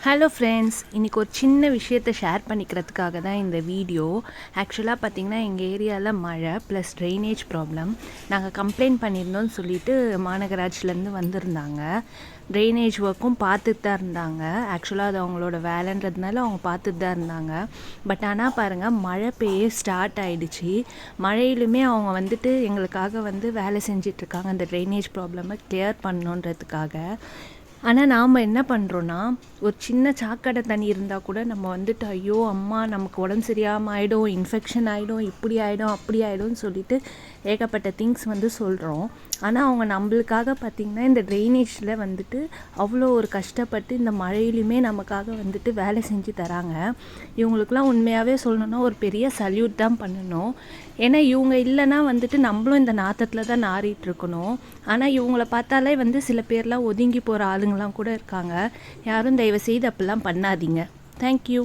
Hello friends, இன்றைக்கி ஒரு சின்ன விஷயத்தை ஷேர் பண்ணிக்கிறதுக்காக தான் இந்த வீடியோ. ஆக்சுவலாக பார்த்திங்கன்னா எங்கள் ஏரியாவில் மழை ப்ளஸ் ட்ரைனேஜ் ப்ராப்ளம். நாங்கள் கம்ப்ளைண்ட் பண்ணியிருந்தோம்னு சொல்லிட்டு மாநகராட்சிலேருந்து வந்திருந்தாங்க. ட்ரைனேஜ் ஒர்க்கும் பார்த்துட்டு தான் இருந்தாங்க. ஆக்சுவலாக அது அவங்களோட வேலைன்றதுனால அவங்க பார்த்துட்டு தான் இருந்தாங்க. பட் ஆனால் பாருங்கள், மழை பெய்ய ஸ்டார்ட் ஆகிடுச்சு. மழையிலுமே அவங்க வந்துட்டு எங்களுக்காக வேலை செஞ்சிட்ருக்காங்க அந்த ட்ரைனேஜ் ப்ராப்ளமை கிளியர் பண்ணணுன்றதுக்காக. ஆனால் நாம் என்ன பண்ணுறோன்னா, ஒரு சின்ன சாக்கடை தண்ணி இருந்தால் கூட நம்ம ஐயோ அம்மா நமக்கு உடம்பு சரியாமல் ஆகிடும், இன்ஃபெக்ஷன் ஆகிடும், இப்படி ஆகிடும் அப்படி ஆகிடும்னு சொல்லிட்டு ஏகப்பட்ட திங்ஸ் சொல்கிறோம். ஆனால் அவங்க நம்மளுக்காக பார்த்திங்கன்னா இந்த ட்ரைனேஜில் அவ்வளோ ஒரு கஷ்டப்பட்டு இந்த மழையிலுமே நமக்காக வேலை செஞ்சு தராங்க. இவங்களுக்குலாம் உண்மையாகவே சொல்லணுன்னா ஒரு பெரிய சல்யூட் தான் பண்ணணும். ஏன்னா இவங்க இல்லைன்னா நம்மளும் இந்த நாற்றத்தில் தான் நாறிட்டுருக்கணும். ஆனால் இவங்கள பார்த்தாலே சில பேர்லாம் ஒதுங்கி போகிற ஆளுங்கள்லாம் கூட இருக்காங்க. யாரும் தயவு செய்து அப்படிலாம் பண்ணாதீங்க. தேங்க்யூ.